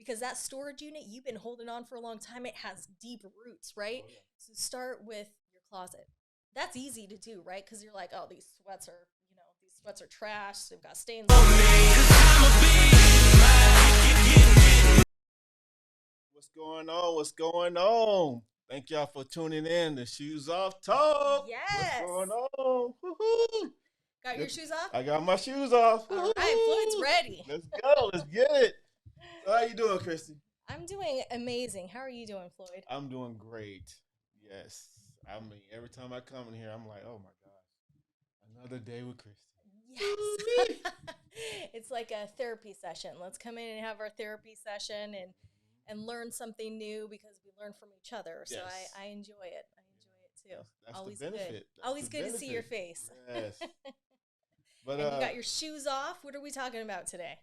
because that storage unit you've been holding on for a long time, it has deep roots, right? Oh, yeah. So start with your closet. That's easy to do, right? Because you're like, oh, these sweats are, these sweats are trash. They've got stains on What's going on? What's going on? Thank y'all for tuning in. The Shoes Off Talk. What's Yes. going on? Woo-hoo. Got your shoes off? I got my shoes off. All right, Floyd's ready. Let's go. Let's get it. So how you doing, Christy? I'm doing amazing. How are you doing, Floyd? I'm doing great. Yes. I mean, every time I come in here, I'm like, oh my gosh, another day with Christy. Yes. It's like a therapy session. Let's come in and have our therapy session and learn something new because we learn from each other. So Yes. I enjoy it. I enjoy it too. That's Always the benefit. good. That's Always the good to see your benefit. face. Yes. But And you got your shoes off. What are we talking about today?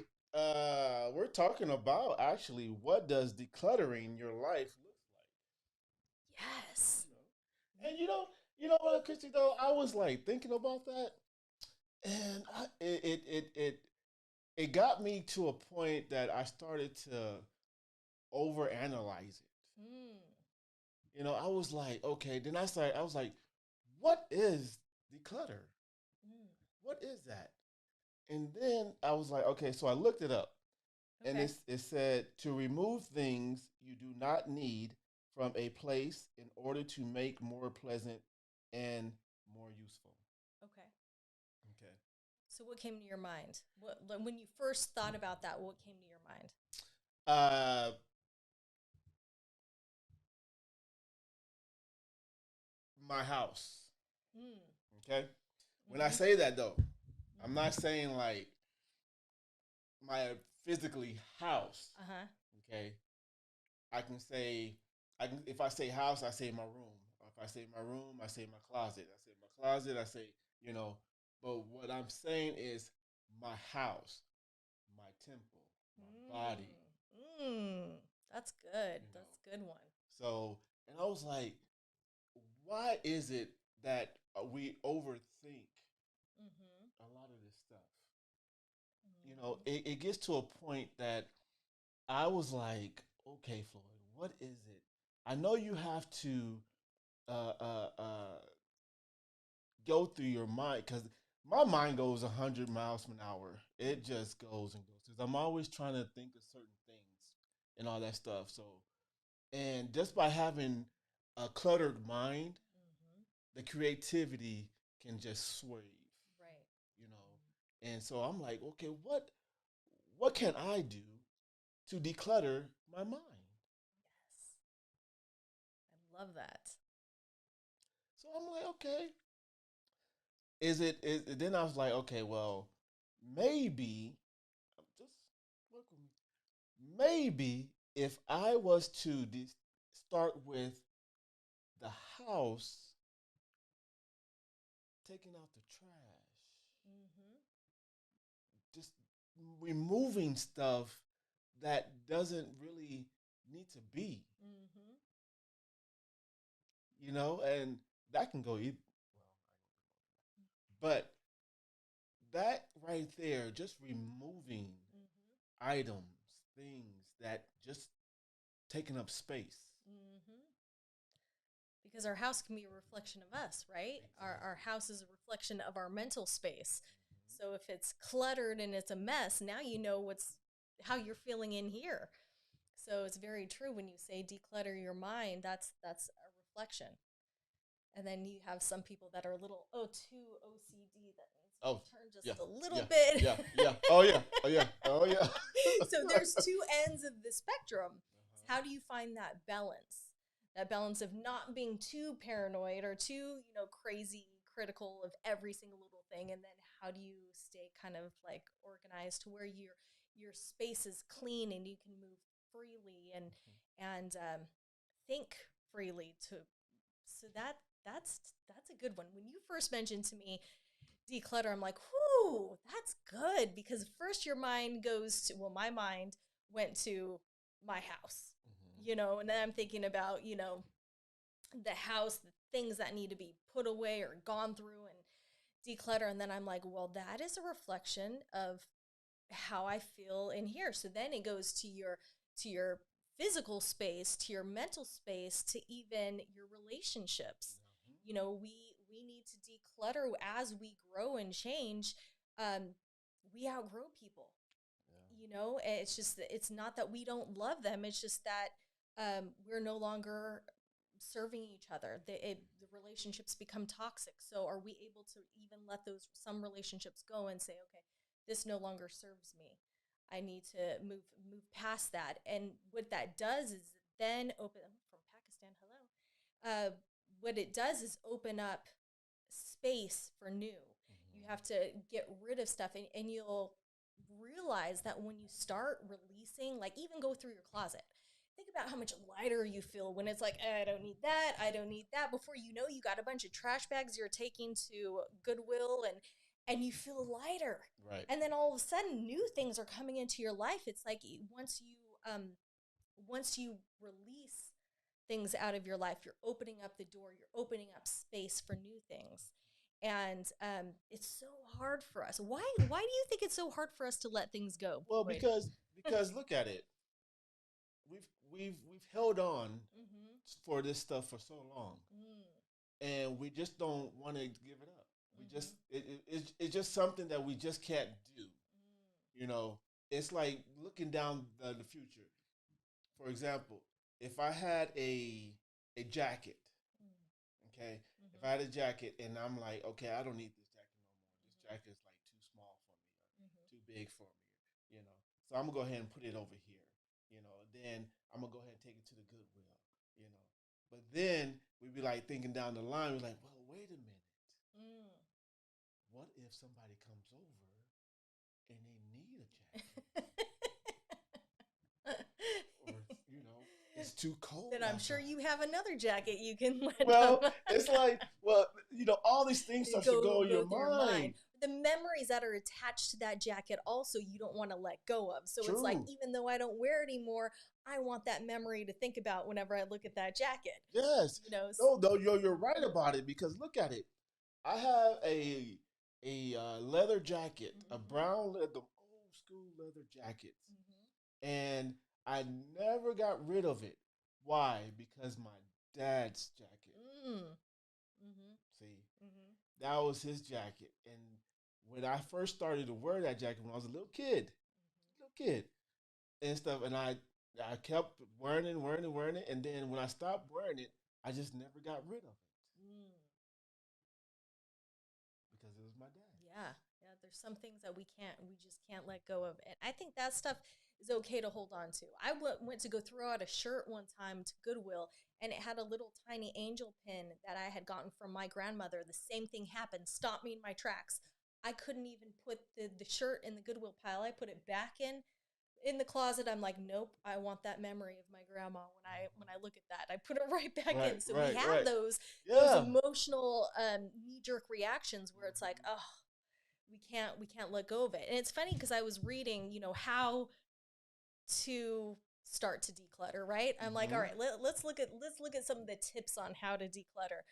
we're talking about actually what does decluttering your life look like? Yes. And you know what, Christy? Though I was like thinking about that, and it got me to a point that I started to overanalyze it. Mm. I was like, okay. Then I was like, what is declutter? Mm. What is that? And then I was like, okay. So I looked it up, and Okay. it said to remove things you do not need from a place in order to make more pleasant and more useful. Okay. Okay. So what came to your mind? When you first thought about that, what came to your mind? Uh, my house. Mm. Okay. When I say that though, I'm not saying like my physically house. Uh-huh. Okay. I can if I say house, I say my room. If I say my room, I say my closet. I say my closet, I say, but what I'm saying is my house, my temple, my body. Mm. That's good. You know. That's a good one. So, and I was like, why is it that we overthink Mm-hmm. a lot of this stuff? Mm-hmm. It gets to a point that I was like, okay, Floyd, what is it? I know you have to uh, uh, uh, go through your mind because my mind goes 100 miles an hour. It just goes and goes because I'm always trying to think of certain things and all that stuff. So, and just by having a cluttered mind, Mm-hmm. the creativity can just swerve, Right. you know. And so I'm like, okay, what can I do to declutter my mind? Yes. I love that. So I'm like, okay, is then I was like, okay, well, maybe just work with me. Maybe if I was to start with the house, taking out the trash, Mm-hmm. just removing stuff that doesn't really need to be, Mm-hmm. and that can go either. But that right there, just removing Mm-hmm. items, things that just taking up space. Mm-hmm. Because our house can be a reflection of us, right? Our Exactly. house is a reflection of our mental space. So if it's cluttered and it's a mess, now you know how you're feeling in here. So it's very true when you say declutter your mind. That's a reflection. And then you have some people that are a little too OCD that needs to be Oh, turned yeah, just a little yeah, bit. yeah, yeah. Oh yeah, oh yeah, oh yeah. So there's two ends of the spectrum. How do you find that balance? That balance of not being too paranoid or too, crazy critical of every single little thing, and then how do you stay kind of like organized to where your space is clean and you can move freely and think freely to so that's a good one. When you first mentioned to me declutter, I'm like, whoo, that's good because first your mind goes to, well, my mind went to my house, and then I'm thinking about, the house, the things that need to be put away or gone through and declutter. And then I'm like, well, that is a reflection of how I feel in here. So then it goes to to your physical space, to your mental space, to even your relationships. You know, we need to declutter as we grow and change. Um, we outgrow people. You know, it's just it's not that we don't love them. It's just that we're no longer serving each other. The relationships become toxic. So are we able to even let those some relationships go and say, okay, this no longer serves me. I need to move past that. And what that does is then open from Pakistan. Hello. What it does is open up space for new. You have to get rid of stuff, and you'll realize that when you start releasing, like even go through your closet, think about how much lighter you feel when it's like, I don't need that, I don't need that. Before you know, you got a bunch of trash bags you're taking to Goodwill, and you feel lighter. Right. And then all of a sudden, new things are coming into your life. It's like once you release things out of your life, you're opening up the door, you're opening up space for new things. And it's so hard for us. Why do you think it's so hard for us to let things go, Well, Floyd? because look at it. We've held on Mm-hmm. for this stuff for so long, Mm. and we just don't want to give it up. We Mm-hmm. just it's just something that we just can't do. You know, it's like looking down the future. For example, if I had a jacket, okay, if I Mm-hmm. had a jacket and I'm like, okay, I don't need this jacket no more. This jacket is like too small for me, or too big for me, you know. So I'm gonna go ahead and put it over here, you know. Then I'm gonna go ahead and take it to the Goodwill, you know. But then we'd be like thinking down the line, we're like, well, wait a minute. Mm-hmm. What if somebody comes over and they need a jacket? Mm. Or, you know, it's too cold Then I'm sure outside. you have another jacket you can let them Well, it's like, well, you know, all these things start to go in go your through your mind. mind. The memories that are attached to that jacket also you don't want to let go of. So it's like True. even though I don't wear it anymore, I want that memory to think about whenever I look at that jacket. Yes. You know. No, though you're right about it because look at it. I have a leather jacket, a Mm-hmm. brown leather, old school leather jacket, Mm-hmm. and I never got rid of it. Why? Because my dad's jacket. Mm. Mm-hmm. See, Mm-hmm. that was his jacket, and when I first started to wear that jacket when I was a little kid, and stuff, and I kept wearing it, wearing it, wearing it, and then when I stopped wearing it, I just never got rid of it Mm. because it was my dad. Yeah, yeah. There's some things that we just can't let go of, and I think that stuff is okay to hold on to. I went to go throw out a shirt one time to Goodwill, and it had a little tiny angel pin that I had gotten from my grandmother. The same thing happened, stopped me in my tracks. I couldn't even put the shirt in the Goodwill pile. I put it back in the closet. I'm like, nope, I want that memory of my grandma when I look at that. I put it right back Right, in. So we right, have right. those Yeah. emotional knee jerk reactions where it's like, oh, we can't let go of it. And it's funny because I was reading, how to start to declutter, right? I'm like, all Mm-hmm. right, let's look at some of the tips on how to declutter.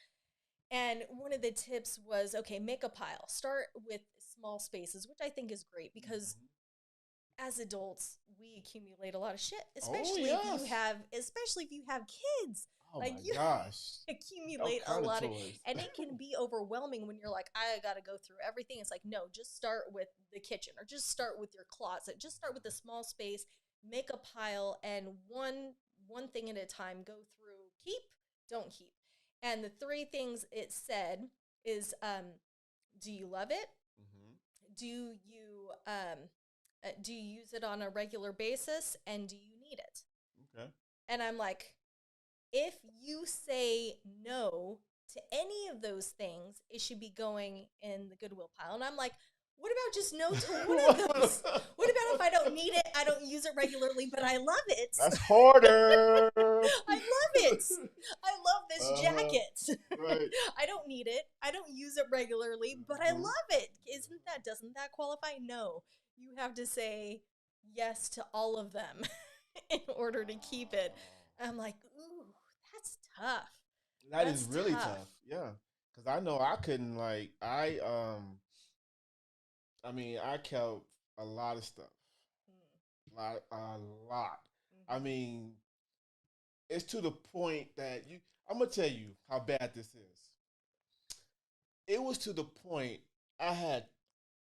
And one of the tips was, okay, make a pile. Start with small spaces, which I think is great because Mm-hmm. as adults, we accumulate a lot of shit, Oh yes. especially if you have kids. Oh Like my you gosh. All accumulate a kind of lot of, toys. and it can be overwhelming when you're like, I got to go through everything. It's like, no, just start with the kitchen or just start with your closet. Just start with a small space, make a pile, and one thing at a time go through. Keep, don't keep. And the three things it said is, do you love it? Mm-hmm. Do you use it on a regular basis, and do you need it? Okay. And I'm like, if you say no to any of those things, it should be going in the Goodwill pile. And I'm like, what about just no to one of those? What about if I don't need it, I don't use it regularly, but I love it? That's harder. I love it. I love this Uh-huh. jacket. Right. I don't need it. I don't use it regularly, but I Mm-hmm. love it. Doesn't that qualify? No. You have to say yes to all of them in order to keep it. I'm like, ooh, that's tough. That is That's really tough. tough. Yeah. Cause I know I couldn't like I mean I kept a lot of stuff. Mm, A lot. I mean, it's to the point that you. I'm gonna tell you how bad this is. It was to the point I had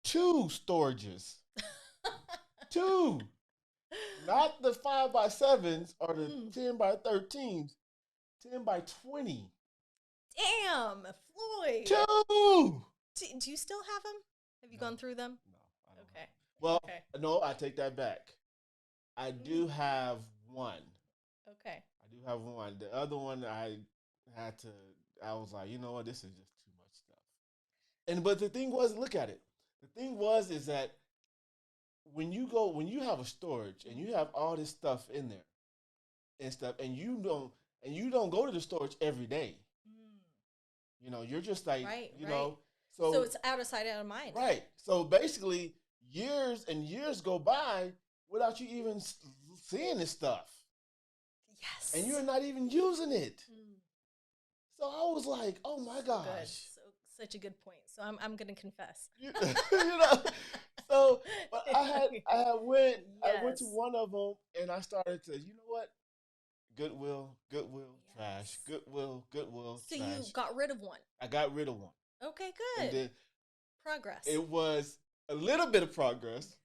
two storages, two, not the 5x7s or the Mm. 10x13s, 10x20. Damn, Floyd. Two. Do you still have them? Have you gone through them? No, I don't Okay. have. Well, Okay. no, I take that back. I do have one. Okay. I do have one. The other one I had to. I was like, you know what? This is just too much stuff. And but the thing was, look at it. The thing was is that when you have a storage and you have all this stuff in there and stuff, and you don't go to the storage every day. Mm. You know, you're just like, Right, you right. know, So so it's out of sight, out of mind. right. So basically, years and years go by without you even seeing this stuff, Yes. and you're not even using it. Mm. So I was like, oh my So good. gosh. So such a good point. So I'm gonna confess. You know. So, but I went to Yes. one of them and I started to, you know what? Goodwill, Goodwill, trash. Yes. Goodwill, Goodwill, So you trash. got rid of one. I got rid of one, Okay, and good. then Progress. it was a little bit of progress.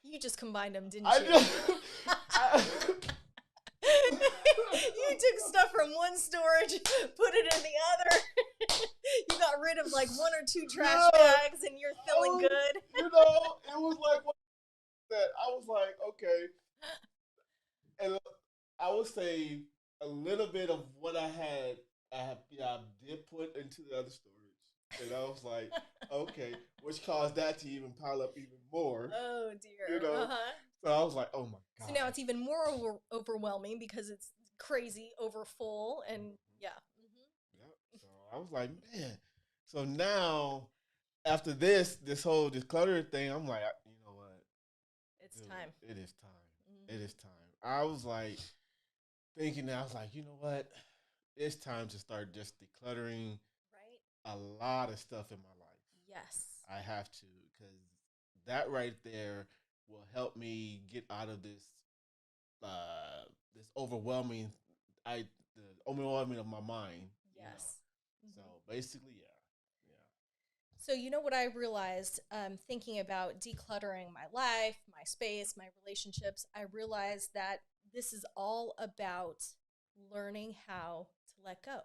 You just combined them, didn't I you? just, I, You took stuff from one storage, put it in the other. You got rid of like one or two trash bags, and you're feeling good. You know, it was like that. I was like, okay, and I would say a little bit of what I did put into the other storage, and I was like, okay, which caused that to even pile up even more. Oh You dear. know, Uh-huh. so I was like, oh my god. So now it's even more overwhelming because it's crazy, over full, and yeah. Yep. So I was like, man. So now after this whole declutter thing, I'm like, you know what? It's Dude, time. it is time. It is time. I was like thinking that I was like, you know what? It's time to start just decluttering Right? a lot of stuff in my life. Yes. I have to because that right there will help me get out of this overwhelming the overwhelming of my mind. You know. Yes. So basically, yeah, So, you know what I realized thinking about decluttering my life, my space, my relationships? I realized that this is all about learning how to let go.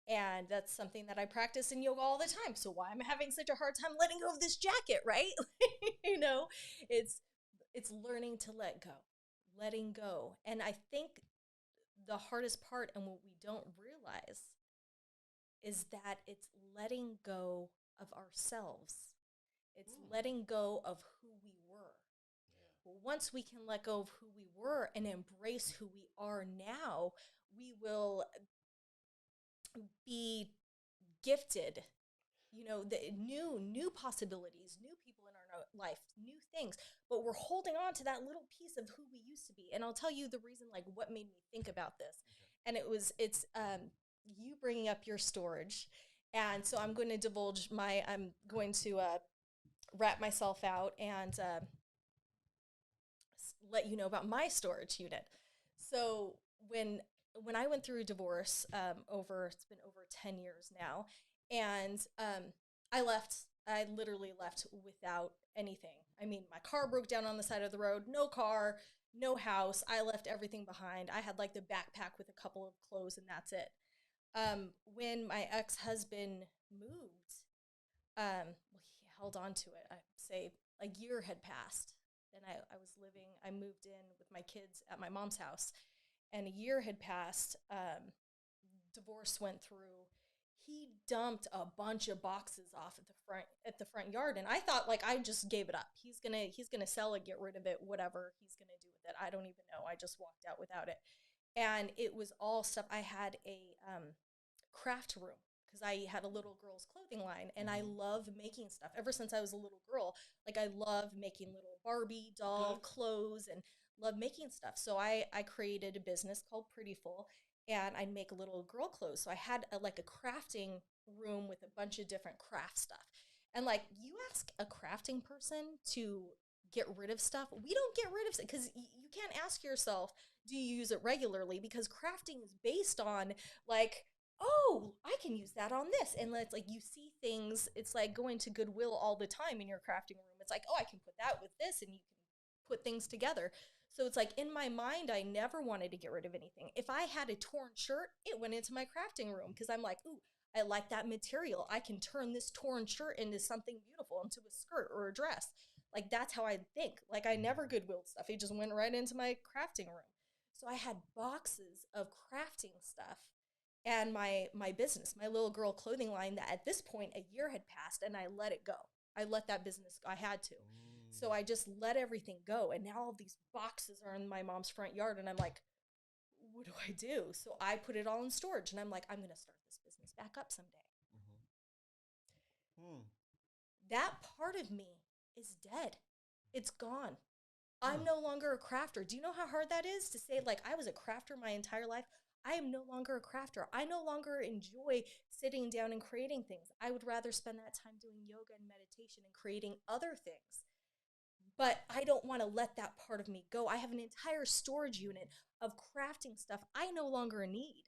And that's something that I practice in yoga all the time. So why am I having such a hard time letting go of this jacket, right? you know, it's it's learning to let go, letting go. And I think the hardest part and what we don't realize is that it's letting go of ourselves. It's letting go of who we were. Well, once we can let go of who we were and embrace who we are now, we will be gifted, the new possibilities, new people in our life, new things. But we're holding on to that little piece of who we used to be. And I'll tell you the reason, like what made me think about this. And it's you bringing up your storage. And so I'm going to I'm going to wrap myself out and let you know about my storage unit. So when I went through a divorce, it's been over 10 years now, and I literally left without anything. I mean, my car broke down on the side of the road, no car, no house. I left everything behind. I had like the backpack with a couple of clothes, and that's it. When my ex-husband moved, well, he held on to it. I'd say a year had passed. And I moved in with my kids at my mom's house, and a year had passed. Divorce went through. He dumped a bunch of boxes off at the front yard, and I thought like I just gave it up. He's gonna sell it, get rid of it, whatever he's gonna do with it. I don't even know. I just walked out without it, and it was all stuff. I had a craft room because I had a little girl's clothing line, and I love making stuff. Ever since I was a little girl, like I love making little Barbie doll clothes and love making stuff. So I created a business called Prettyful, and I'd make little girl clothes. So I had like a crafting room with a bunch of different craft stuff. And like you ask a crafting person to get rid of stuff. We don't get rid of it because you can't ask yourself, do you use it regularly? Because crafting is based on like, oh, I can use that on this. And it's like you see things, it's like going to Goodwill all the time in your crafting room. It's like, oh, I can put that with this and you can put things together. So it's like in my mind, I never wanted to get rid of anything. If I had a torn shirt, it went into my crafting room because I'm like, ooh, I like that material. I can turn this torn shirt into something beautiful, into a skirt or a dress. Like that's how I think. Like I never Goodwill stuff. It just went right into my crafting room. So I had boxes of crafting stuff and my business, my little girl clothing line that at this point a year had passed and I let it go. I let that business I had to. So I just let everything go and now all these boxes are in my mom's front yard and I'm like, what do I do? So I put it all in storage and I'm like, I'm going to start this business back up someday. Mm-hmm. That part of me is dead. It's gone. I'm no longer a crafter. Do you know how hard that is to say, like, I was a crafter my entire life? I am no longer a crafter. I no longer enjoy sitting down and creating things. I would rather spend that time doing yoga and meditation and creating other things. But I don't want to let that part of me go. I have an entire storage unit of crafting stuff I no longer need.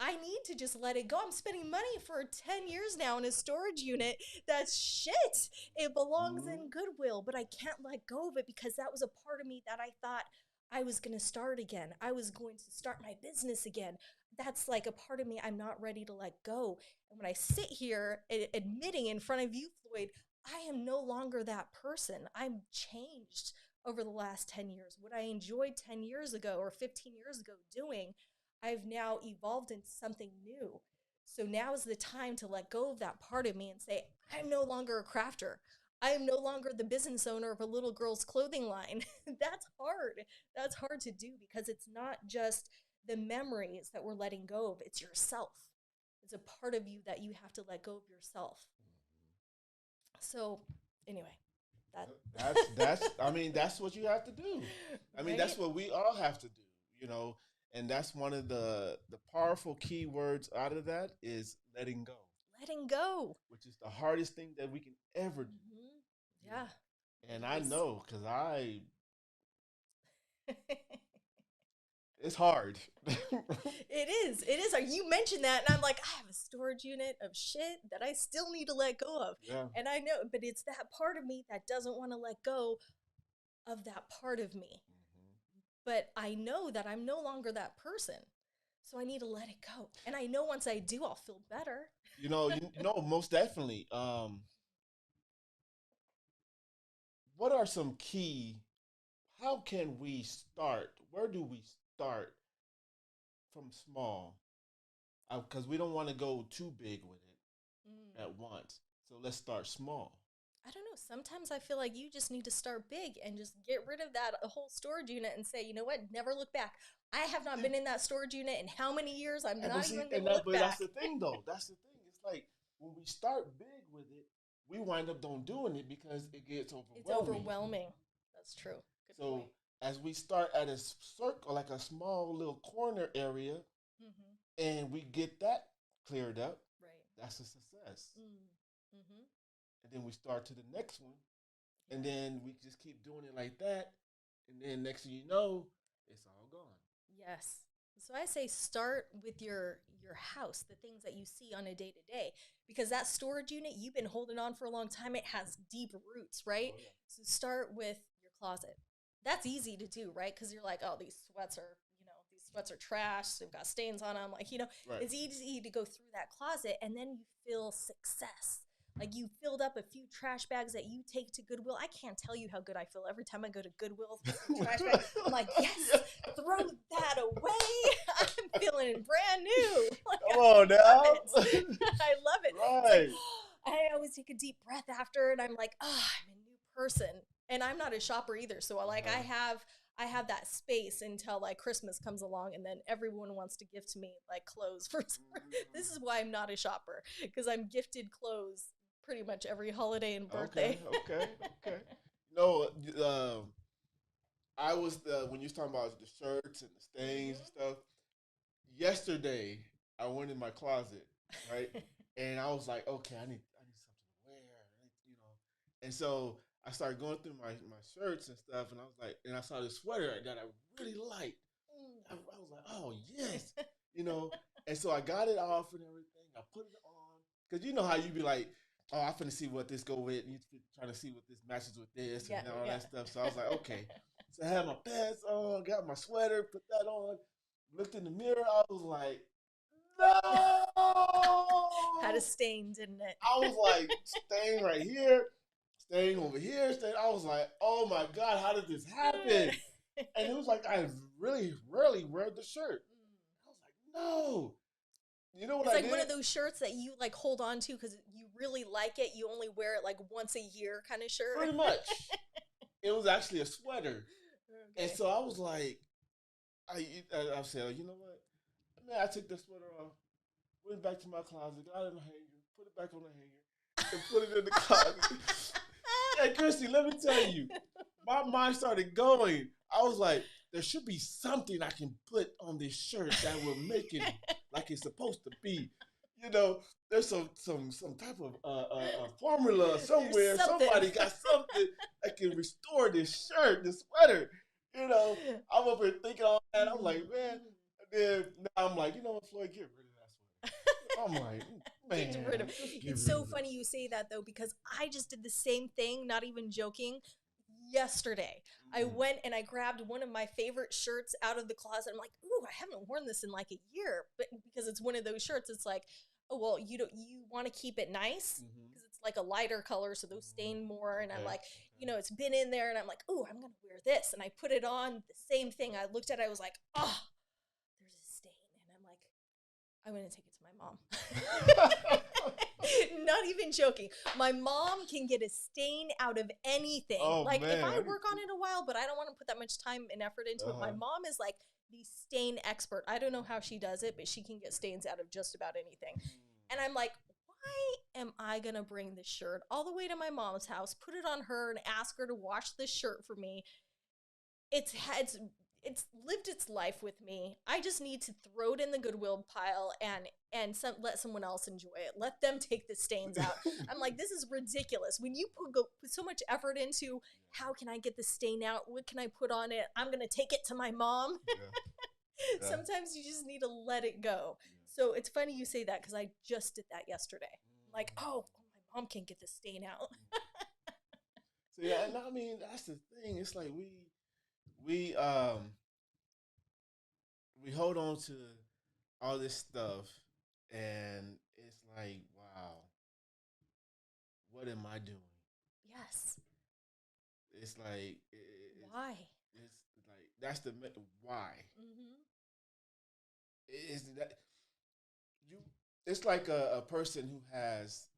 I need to just let it go. I'm spending money for 10 years now in a storage unit. That's shit. It belongs Mm-hmm. in Goodwill, but I can't let go of it because that was a part of me that I thought I was going to start again. I was going to start my business again. That's like a part of me I'm not ready to let go. And when I sit here admitting in front of you, Floyd, I am no longer that person. I'm changed over the last 10 years. What I enjoyed 10 years ago or 15 years ago doing, I've now evolved into something new. So now is the time to let go of that part of me and say, I'm no longer a crafter. I am no longer the business owner of a little girl's clothing line. That's hard. That's hard to do because it's not just the memories that we're letting go of, it's yourself. It's a part of you that you have to let go of yourself. So, anyway, that. That's I mean that's what you have to do. I mean Right? that's what we all have to do, you know. And that's one of the powerful key words out of that is letting go, Letting go. which is the hardest thing that we can ever do, Mm-hmm. you Yeah, know. And it I is. know because I it's hard. It is. It is. You mentioned that, and I'm like, I have a storage unit of shit that I still need to let go of. Yeah. And I know, but it's that part of me that doesn't want to let go of that part of me. Mm-hmm. But I know that I'm no longer that person. So I need to let it go. And I know once I do, I'll feel better. You know, most definitely. What are some key? How can we start? Where do we start from small? Because we don't want to go too big with it Mm. at once. So let's start small. I don't know. Sometimes I feel like you just need to start big and just get rid of that whole storage unit and say, you know what? Never look back. I have not been in that storage unit in how many years? I'm But not see, even going to look but that's back. the thing, though. That's the thing. It's like when we start big with it, we wind up don't doing it because it gets It's overwhelming. overwhelming. That's true. Good point. So as we start at a circle, like a small little corner area, Mm-hmm. and we get that cleared up, Right. that's a success. Mm. Mm-hmm. And then we start to the next one, and Yeah. then we just keep doing it like that, and then next thing you know, it's all gone. Yes. So I say start with your house, the things that you see on a day to day, because that storage unit you've been holding on for a long time, it has deep roots, right? Oh yeah. So start with your closet. That's easy to do, right? Because you're like, oh, these sweats are, these sweats are trash. They've got stains on them. Like, Right. it's easy to go through that closet, and then you feel success. Like you filled up a few trash bags that you take to Goodwill. I can't tell you how good I feel every time I go to Goodwill with some trash bag. I'm like, yes, Yeah. throw that away. I'm feeling brand new. Like Come I on love now. it. I love it. It's like Right. I always take a deep breath after, and I'm like, I'm a new person. And I'm not a shopper either, so like Uh-huh. I have that space until like Christmas comes along, and then everyone wants to gift me like clothes for. This is why I'm not a shopper because I'm gifted clothes pretty much every holiday and Okay, birthday. okay, okay. No, I was the when you was talking about the shirts and the stains and Mhm. stuff. Yesterday, I went in my closet, right, and I was like, okay, I need something to wear, and so I started going through my shirts and stuff, and I was like, and I saw this sweater that I really liked. I was like, oh yes, you know. And so I got it off and everything. I put it on because you know how you be like, oh, I'm finna see what this go with. And you trying to see what this matches with this and all that stuff. So I was like, okay. So I had my pants on, got my sweater, put that on. Looked in the mirror. I was like, no. Had a stain, didn't it? I was like, stain right here, stain over here, stain. I was like, oh my God, how did this happen? And it was like I really rarely wear the shirt. I was like, no. You know what it's I like did? One of those shirts that you like hold on to because you really like it. You only wear it like once a year kind of shirt. Pretty much. It was actually a sweater. Okay. And so I was like, I said, you know what? Man, I took the sweater off, went back to my closet, got it in the hanger, put it back on the hanger, and put it in the closet. Hey, Christy, let me tell you, my mind started going. I was like, there should be something I can put on this shirt that will make it like it's supposed to be. You know, there's some type of formula somewhere. Somebody got something that can restore this shirt, this sweater. You know, I'm over here thinking all that. I'm like, man. And then now I'm like, you know what, Floyd, get rid of that sweater. I'm like, man. Get rid of it. It's so funny you say that, though, because I just did the same thing, not even joking, yesterday. I went and I grabbed one of my favorite shirts out of the closet. I'm like, ooh, I haven't worn this in like a year. But because it's one of those shirts, it's like, oh, well, you want to keep it nice because it's like a lighter color, so those stain more. And I'm like, you know, it's been in there, and I'm like, oh, I'm going to wear this. And I put it on, the same thing. I looked at it, I was like, oh, there's a stain. And I'm like, I'm going to take it to my mom. Not even joking. My mom can get a stain out of anything. Oh, like, man. if I work on it a while, but I don't want to put that much time and effort into it. My mom is like the stain expert. I don't know how she does it, but she can get stains out of just about anything. And I'm like, why am I going to bring this shirt all the way to my mom's house, put it on her, and ask her to wash this shirt for me? It's lived its life with me. I just need to throw it in the Goodwill pile and let someone else enjoy it. Let them take the stains out. I'm like, this is ridiculous. When you put so much effort into how can I get the stain out? What can I put on it? I'm going to take it to my mom. Yeah. Sometimes you just need to let it go. So it's funny you say that because I just did that yesterday. I'm like, oh, my mom can get the stain out. So yeah, and I mean, that's the thing. It's like we hold on to all this stuff, and it's like, wow, what am I doing? Yes. It's like why? It's like that's the why. Is that you? It's like a person who has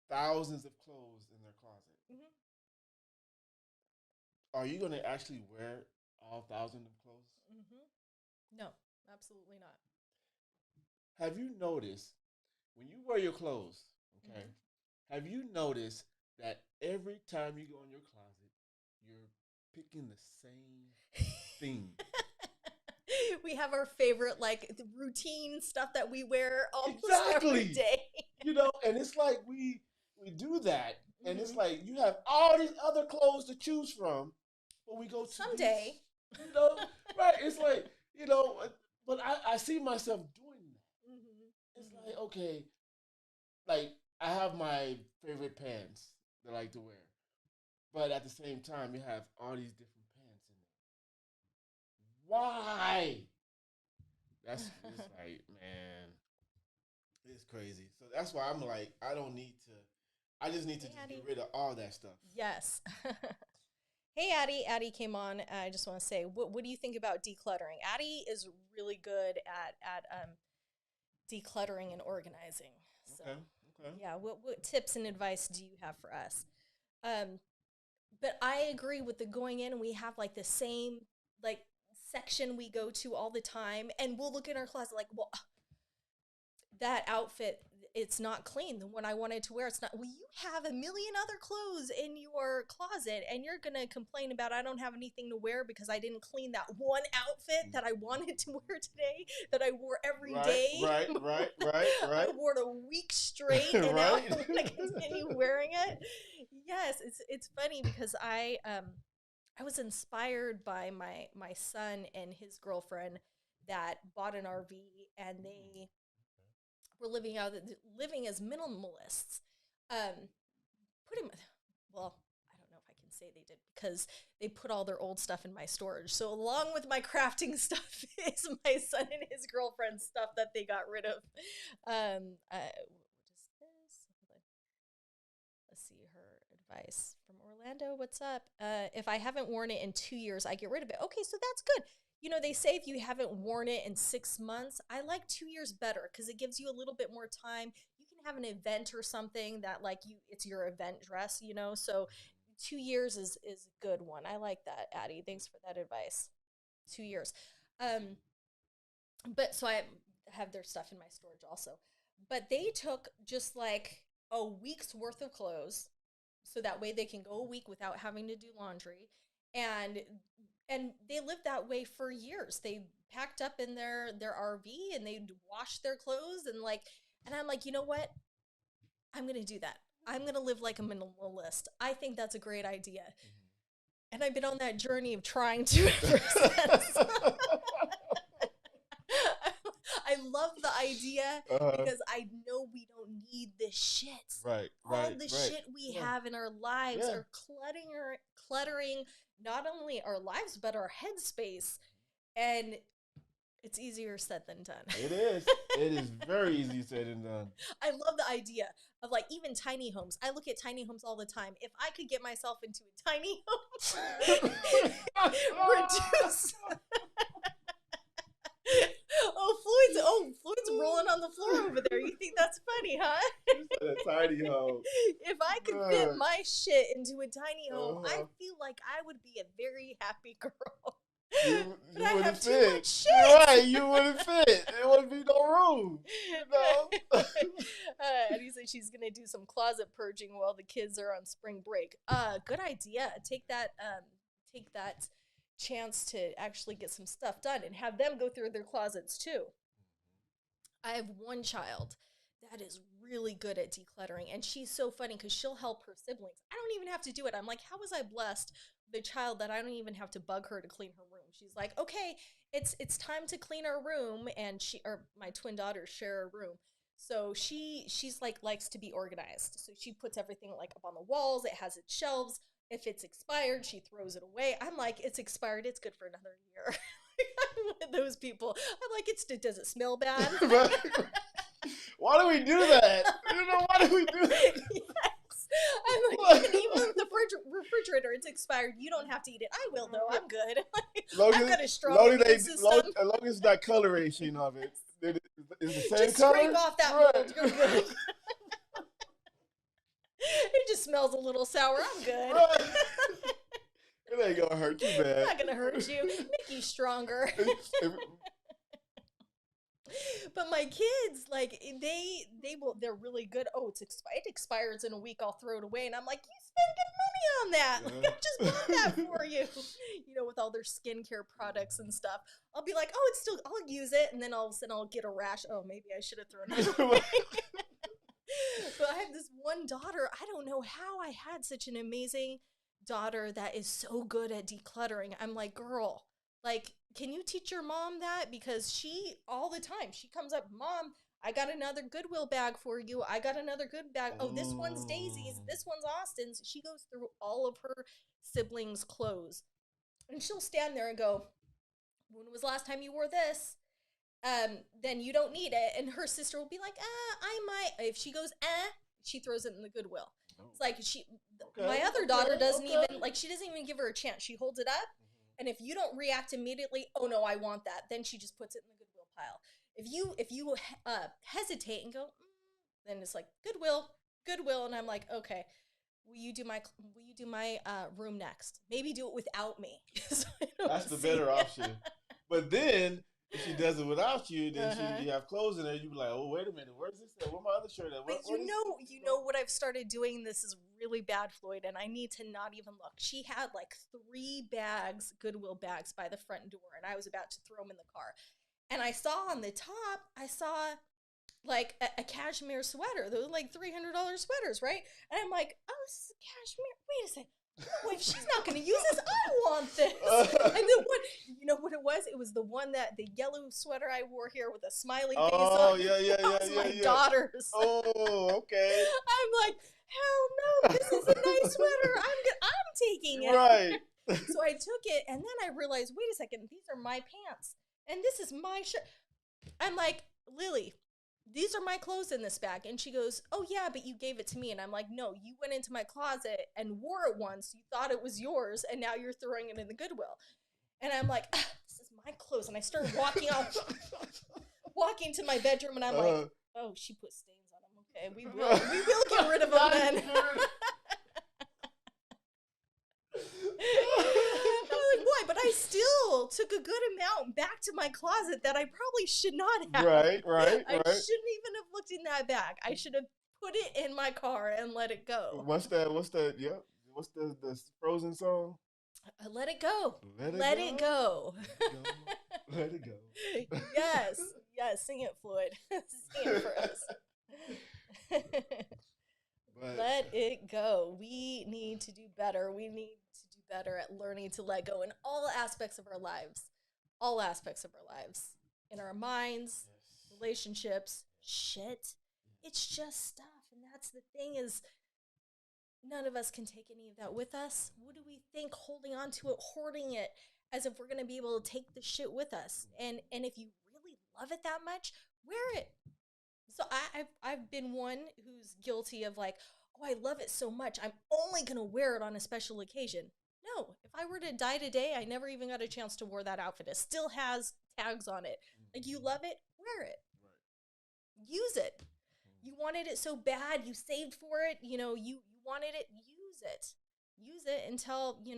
thousands of clothes in their closet. Are you going to actually wear all thousands of clothes? No, absolutely not. Have you noticed when you wear your clothes, okay, have you noticed that every time you go in your closet, you're picking the same thing? We have our favorite, like, the routine stuff that we wear almost every day. You know, and it's like we do that, and it's like you have all these other clothes to choose from, but we go to someday. These, you know, right? It's like, you know, but I see myself doing that. It's like, okay, like I have my favorite pants that I like to wear, but at the same time, you have all these different pants in it. Why? That's it's like, man, it's crazy. So that's why I'm like, I don't need to. I just need to just get rid of all that stuff. Yes. Hey, Addie. Addie came on. I just want to say, what do you think about decluttering? Addie is really good at decluttering and organizing. So, okay. Yeah. What tips and advice do you have for us? But I agree with the going in, and we have like the same like section we go to all the time, and we'll look in our closet like, well, that outfit it's not clean. The one I wanted to wear, it's not. Well, you have a million other clothes in your closet, and you're gonna complain about I don't have anything to wear because I didn't clean that one outfit that I wanted to wear today, that I wore every Right, day. I wore it a week straight, and now I want to continue wearing it. Yes, it's funny because I was inspired by my son and his girlfriend that bought an RV, and they were living as minimalists. Pretty much. Well, I don't know if I can say they did because they put all their old stuff in my storage. So along with my crafting stuff is my son and his girlfriend's stuff that they got rid of. What is this? Let's see her advice from Orlando. What's up? If I haven't worn it in 2 years, I get rid of it. Okay, so that's good. You know, they say if you haven't worn it in 6 months, I like 2 years better because it gives you a little bit more time. You can have an event or something that it's your event dress, you know. So 2 years is a good one. I like that, Addie. Thanks for that advice. 2 years. But so I have their stuff in my storage also. But they took just like a week's worth of clothes, so that way they can go a week without having to do laundry, and they lived that way for years. They packed up in their RV and they'd wash their clothes and I'm like, you know what? I'm gonna do that. I'm gonna live like a minimalist. I think that's a great idea. And I've been on that journey of trying to ever since. I love the idea because I know we don't need this shit. Right. All the shit we have in our lives are cluttering not only our lives but our headspace, and it's easier said than done. It is. It is very easy said and done. I love the idea of like even tiny homes. I look at tiny homes all the time. If I could get myself into a tiny home, reduce. Floyd's rolling on the floor over there. You think that's funny, huh? A tiny home. If I could fit my shit into a tiny home, I feel like I would be a very happy girl. You I have fit. too much shit. Right, you wouldn't fit. There wouldn't be no room. You know? And he said she's gonna do some closet purging while the kids are on spring break. Good idea. Take that chance to actually get some stuff done and have them go through their closets too. I have one child that is really good at decluttering, and she's so funny because she'll help her siblings. I don't even have to do it. I'm like, how was I blessed with a child that I don't even have to bug her to clean her room? She's like, okay, it's time to clean our room, and my twin daughters share a room. So she's like likes to be organized. So she puts everything like up on the walls. It has its shelves. If it's expired, she throws it away. I'm like, it's expired. It's good for another year. I'm one of those people. I'm like, does it smell bad? Why do we do that? You know, why do we do that? Yes. I'm like, even the refrigerator, it's expired. You don't have to eat it. I will, though. I'm good. I've got a strong immune system. As long as it's not coloration of it. Is the same just color? scrape off that mold. You're good. It just smells a little sour. I'm good. Right. It ain't gonna hurt you bad. It's not gonna hurt you. Make you stronger. But my kids, like they're really good. Oh, it expires in a week. I'll throw it away, and I'm like, you spend good money on that. I just bought that for you. You know, with all their skincare products and stuff. I'll be like, oh, I'll use it, and then all of a sudden I'll get a rash. Oh, maybe I should have thrown it away. But I have this one daughter. I don't know how I had such an amazing daughter that is so good at decluttering. I'm like, girl, like, can you teach your mom that? Because she, all the time, she comes up, Mom, I got another Goodwill bag for you. I got another good bag. Oh, this one's Daisy's. This one's Austin's. She goes through all of her siblings' clothes. And she'll stand there and go, when was the last time you wore this? Then you don't need it. And her sister will be like, I might. If she goes, she throws it in the Goodwill. It's like my other daughter doesn't even, like, she doesn't even give her a chance. She holds it up, and if you don't react immediately, oh no, I want that, then she just puts it in the Goodwill pile. If you hesitate and go, then it's like Goodwill, and I'm like, okay, will you do my room next? Maybe do it without me. So that's the better option. But then If she does it without you, then Uh-huh. you have clothes in there. You be like, oh, wait a minute, where's this at? Where my other shirt at? But What is this? you know what I've started doing? This is really bad, Floyd, and I need to not even look. She had like 3 bags, Goodwill bags, by the front door, and I was about to throw them in the car. And I saw on the top, I saw like a cashmere sweater. Those like $300 sweaters, right? And I'm like, oh, this is a cashmere. Wait a second. Oh, if she's not going to use this, I want this. And then what? You know what it was? It was the one that the yellow sweater I wore here with a smiley face Oh on. yeah, yeah, That yeah, was yeah, my yeah. daughter's. Oh, okay. I'm like, hell no, this is a nice sweater. I'm taking it. Right. So I took it, and then I realized, wait a second, these are my pants, and this is my shirt. I'm like, Lily, these are my clothes in this bag. And she goes, oh yeah, but you gave it to me. And I'm like, no, you went into my closet and wore it once. You thought it was yours, and now you're throwing it in the Goodwill. And I'm like, this is my clothes. And I started walking to my bedroom, and I'm like, oh, she put stains on them. Okay, we will get rid of them then. I'm like, boy, but I still took a good amount back to my closet that I probably should not have. Right. I shouldn't even have looked in that bag. I should have put it in my car and let it go. What's that? Yeah. What's the Frozen song? Let it go. Let it go. Let it go. Yes. Sing it, Floyd. Sing it for us. Let it go. We need to do better. We need to do better at learning to let go in all aspects of our lives. All aspects of our lives. In our minds, relationships, shit. It's just stuff. And that's the thing is, none of us can take any of that with us. What do we think holding on to it, hoarding it, as if we're going to be able to take the shit with us? And if you really love it that much, wear it. So I've been one who's guilty of like, oh, I love it so much, I'm only going to wear it on a special occasion. No, if I were to die today, I never even got a chance to wear that outfit. It still has tags on it. Like, you love it, wear it. Right. Use it. You wanted it so bad, you saved for it, you wanted it, use it. Use it until, you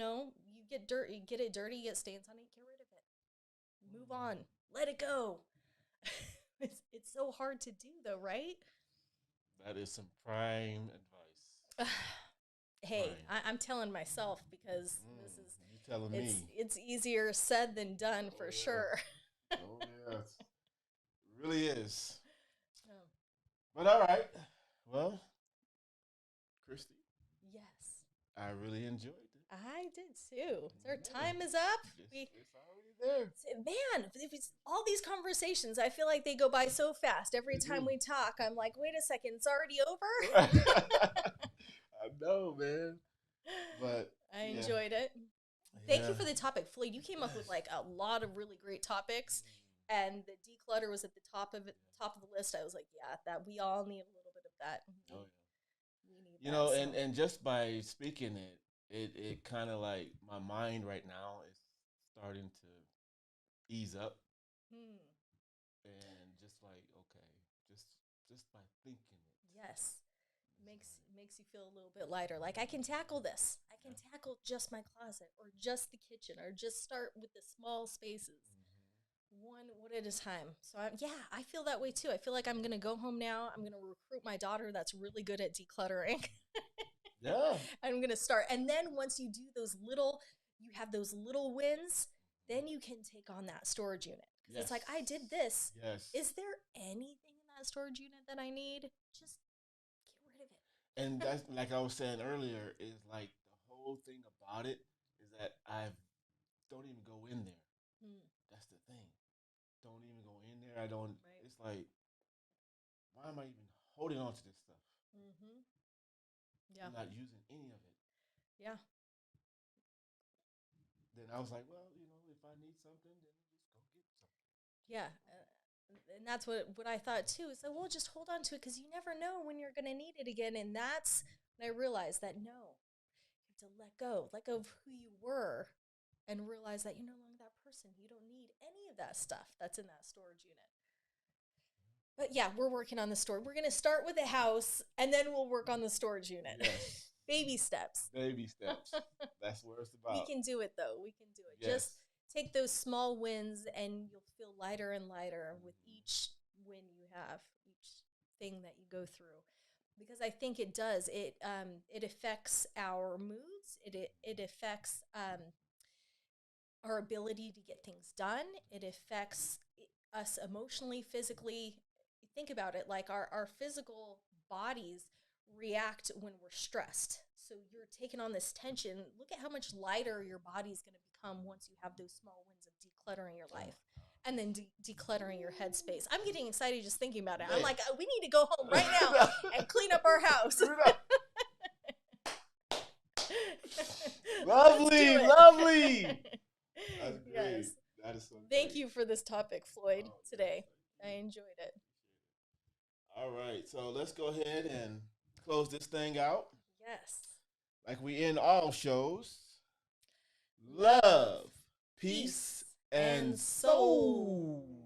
get dirty, get it dirty, get stains on it, get rid of it. Move on. Let it go. It's so hard to do, though, right? That is some prime advice. Hey, I'm telling myself, because this is you telling me. It's easier said than done, for sure. Oh yes, it really is. Oh. But all right, well, Christy. Yes. I really enjoyed it. I did too. Our time is up. It's already there. Man, all these conversations, I feel like they go by so fast. Every time we talk, I'm like, wait a second, it's already over? I know, man. But I enjoyed it. Thank you for the topic, Floyd. You came up with like a lot of really great topics, and the declutter was at the top of the list. I was like, yeah, that we all need a little bit of that. Oh yeah. We need and just by speaking it kind of like my mind right now is starting to ease up. And just like, okay, just by thinking it. Yes. Makes you feel a little bit lighter. Like, I can tackle this. I can tackle just my closet, or just the kitchen, or just start with the small spaces. One at a time. So I feel that way too. I feel like I'm going to go home now. I'm going to recruit my daughter that's really good at decluttering. Yeah. I'm going to start. And then once you do you have those little wins, then you can take on that storage unit. Because it's like, I did this. Yes. Is there anything in that storage unit that I need? Just get rid of it. And that's, like I was saying earlier, is like the whole thing about it is that I don't even go in there. That's the thing. Don't even go in there. I don't. Right. It's like, why am I even holding on to this stuff? Yeah. I'm not using any of it. Yeah. Then I was like, well, if I need something, then just go get something. Yeah. And that's what I thought too. Is that, well, just hold on to it, because you never know when you're going to need it again. And that's when I realized that, no, you have to let go of who you were, and realize that you're no longer that person. You don't need any of that stuff that's in that storage unit. But yeah, we're working on the store. We're going to start with the house, and then we'll work on the storage unit. Yes. Baby steps. Baby steps. That's what it's about. We can do it, though. We can do it. Yes. Just take those small wins and you'll feel lighter and lighter with each win you have, each thing that you go through. Because I think it does. It affects our moods. It affects our ability to get things done. It affects us emotionally, physically. Think about it, like our physical bodies react when we're stressed. So you're taking on this tension. Look at how much lighter your body's going to become once you have those small wins of decluttering your life and then decluttering your headspace. I'm getting excited just thinking about it. I'm like, we need to go home right now and clean up our house. Lovely, lovely. That's great. Yes. That is so great. Thank you for this topic, Floyd, today. I enjoyed it. All right, so let's go ahead and close this thing out. Yes. Like we end all shows. Love, peace, and soul.